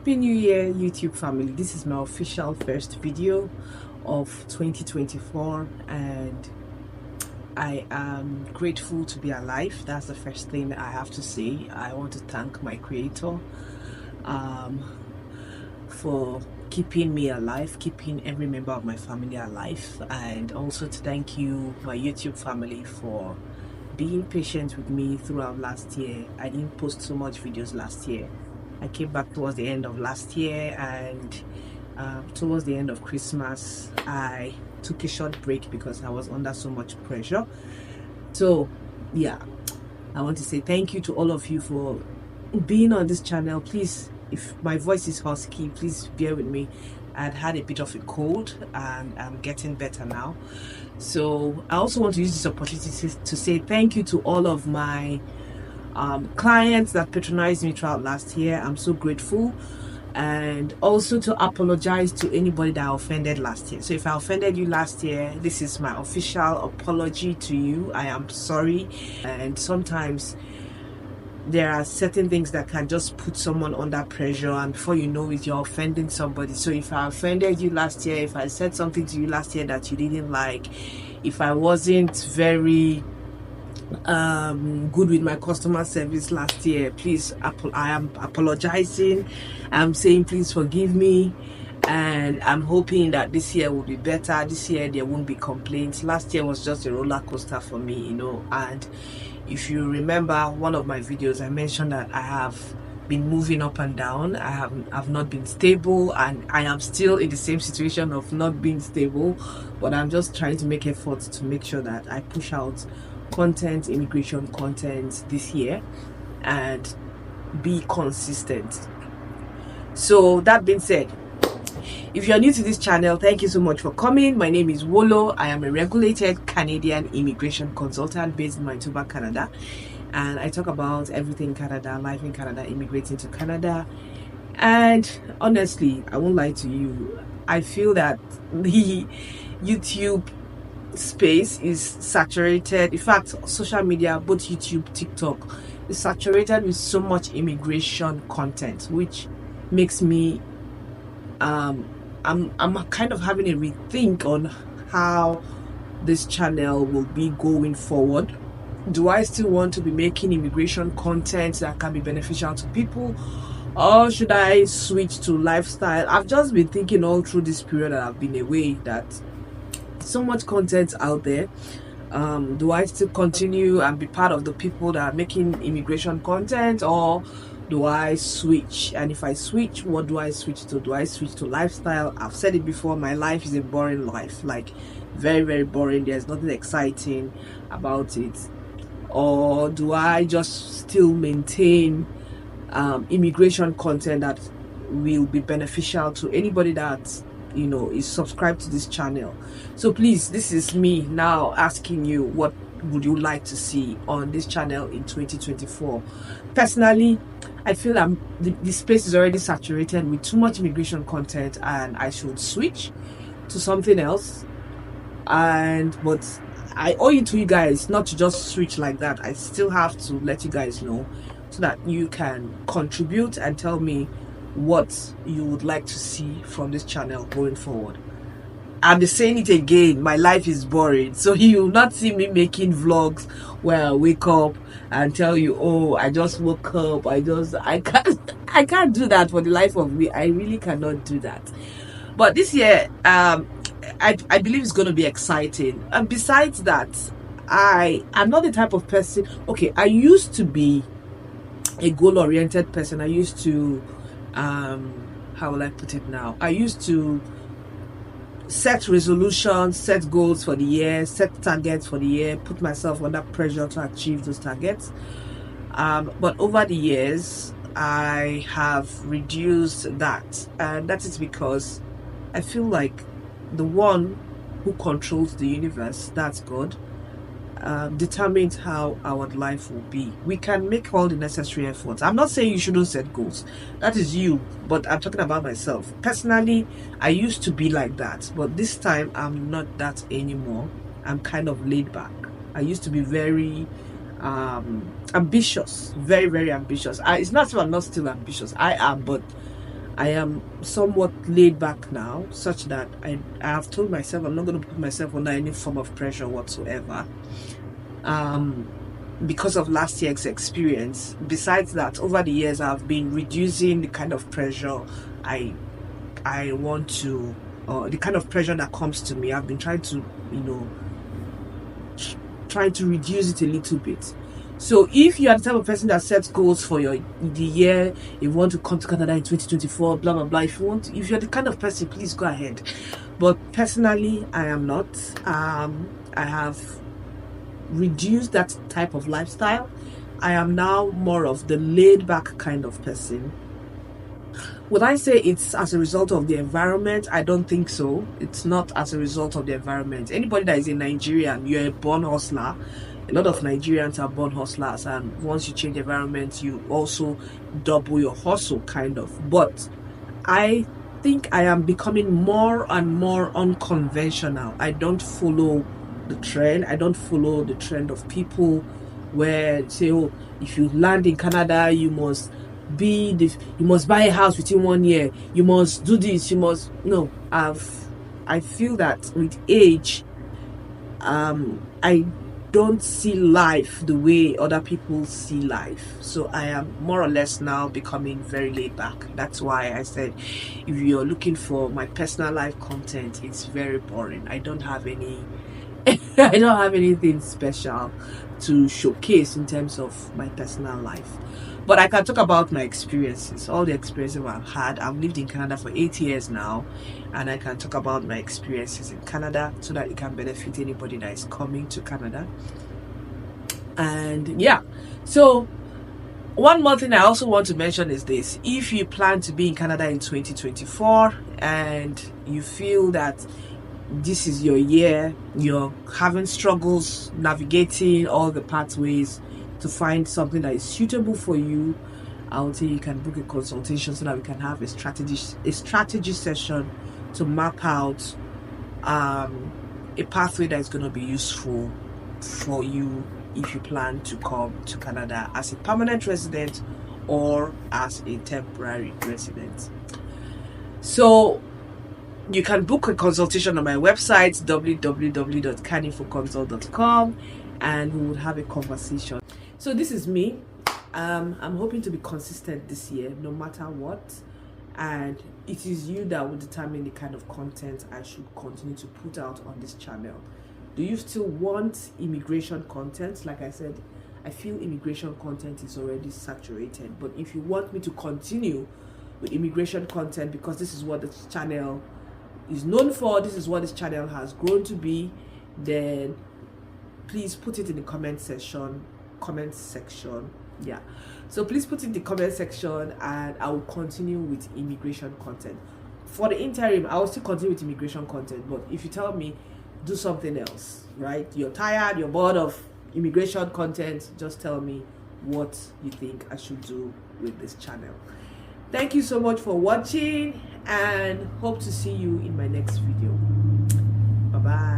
Happy New Year, YouTube family. This is my official first video of 2024 and I am grateful to be alive. That's the first thing I have to say. I want to thank my creator for keeping me alive, keeping every member of my family alive, and also to thank you, my YouTube family, for being patient with me throughout last year. I didn't post so much videos last year. I came back towards the end of last year, and towards the end of Christmas I took a short break because I was under so much pressure. So yeah, I want to say thank you to all of you for being on this channel. Please, if my voice is husky, please bear with me. I'd had a bit of a cold and I'm getting better now. So I also want to use this opportunity to say thank you to all of my clients that patronized me throughout last year. I'm so grateful. And also to apologize to anybody that I offended last year. So if I offended you last year, this is my official apology to you. I am sorry. And sometimes there are certain things that can just put someone under pressure, and before you know it, you're offending somebody. So if I offended you last year, if I said something to you last year that you didn't like, if I wasn't very good with my customer service last year, please, I am apologizing. I'm saying please forgive me, and I'm hoping that this year will be better. This year there won't be complaints. Last year was just a roller coaster for me, you know. And if you remember one of my videos, I mentioned that I have been moving up and down. I've not been stable, and I am still in the same situation of not being stable, but I'm just trying to make efforts to make sure that I push out content, immigration content this year, and be consistent. So that being said, if you're new to this channel, thank you so much for coming. My name is Wolo. I am a regulated Canadian immigration consultant based in Manitoba, Canada, and I talk about everything Canada, life in Canada, immigrating to Canada. And honestly, I won't lie to you, I feel that the YouTube space is saturated. In fact, social media, both YouTube, TikTok, is saturated with so much immigration content, which makes me I'm kind of having a rethink on how this channel will be going forward. Do I still want to be making immigration content that can be beneficial to people, or should I switch to lifestyle? I've just been thinking all through this period that I've been away that so much content out there. Do I still continue and be part of the people that are making immigration content, or do I switch? And if I switch, what do I switch to? Do I switch to lifestyle? I've said it before, my life is a boring life, like very, very boring. There's nothing exciting about it. Or do I just still maintain immigration content that will be beneficial to anybody that, you know, is subscribed to this channel? So please, this is me now asking you, what would you like to see on this channel in 2024? Personally, I feel the space is already saturated with too much immigration content, and I should switch to something else. But I owe it to you guys not to just switch like that. I still have to let you guys know so that you can contribute and tell me what you would like to see from this channel going forward. I'm saying it again, my life is boring, so you will not see me making vlogs where I wake up and tell you, oh, I just woke up. I can't do that for the life of me. I really cannot do that. But this year I believe it's going to be exciting. And besides that, I am not the type of person, okay, I used to be a goal-oriented person. I used to how will I put it now? I used to set resolutions, set goals for the year, set targets for the year, put myself under pressure to achieve those targets. But over the years, I have reduced that, and that is because I feel like the one who controls the universe, that's God, determines how our life will be. We can make all the necessary efforts. I'm not saying you shouldn't set goals, that is you, but I'm talking about myself. Personally, I used to be like that, but this time I'm not that anymore. I'm kind of laid back. I used to be very ambitious, very, very ambitious. It's not that I'm not still ambitious, I am, but I am somewhat laid back now, such that I have told myself I'm not going to put myself under any form of pressure whatsoever. Because of last year's experience. Besides that, over the years I've been reducing the kind of pressure I want to, the kind of pressure that comes to me. I've been trying to, trying to reduce it a little bit. So if you are the type of person that sets goals for the year, you want to come to Canada in 2024, blah blah blah, if you're the kind of person, please go ahead. But personally, I am not. I have reduced that type of lifestyle. I am now more of the laid back kind of person. Would I say it's as a result of the environment? I don't think so. It's not as a result of the environment. Anybody that is a Nigerian, you're a born hustler. A lot of Nigerians are born hustlers, and once you change environment, you also double your hustle, kind of. But I think I am becoming more and more unconventional. I don't follow the trend. I don't follow the trend of people where say, oh, if you land in Canada, you must buy a house within 1 year, you must do this, you must. No, I feel that with age, I don't see life the way other people see life. So I am more or less now becoming very laid back. That's why I said, if you're looking for my personal life content, it's very boring. I don't have any I don't have anything special to showcase in terms of my personal life. But I can talk about my experiences, all the experiences I've had. I've lived in Canada for 8 years now, and I can talk about my experiences in Canada so that it can benefit anybody that is coming to Canada. And yeah, so one more thing I also want to mention is this: if you plan to be in Canada in 2024 and you feel that this is your year, you're having struggles navigating all the pathways to find something that is suitable for you, I would say you can book a consultation so that we can have a strategy session to map out a pathway that is going to be useful for you if you plan to come to Canada as a permanent resident or as a temporary resident. So you can book a consultation on my website, www.caninfoconsult.com, and we will have a conversation. So this is me. I'm hoping to be consistent this year, no matter what. And it is you that will determine the kind of content I should continue to put out on this channel. Do you still want immigration content? Like I said, I feel immigration content is already saturated. But if you want me to continue with immigration content, because this is what this channel is known for, this is what this channel has grown to be, then please put it in the comment section. Yeah, so please put it in the comment section and I will continue with immigration content. For the interim, I will still continue with immigration content, but if you tell me do something else, right, you're tired, you're bored of immigration content, just tell me what you think I should do with this channel. Thank you so much for watching and hope to see you in my next video. Bye bye.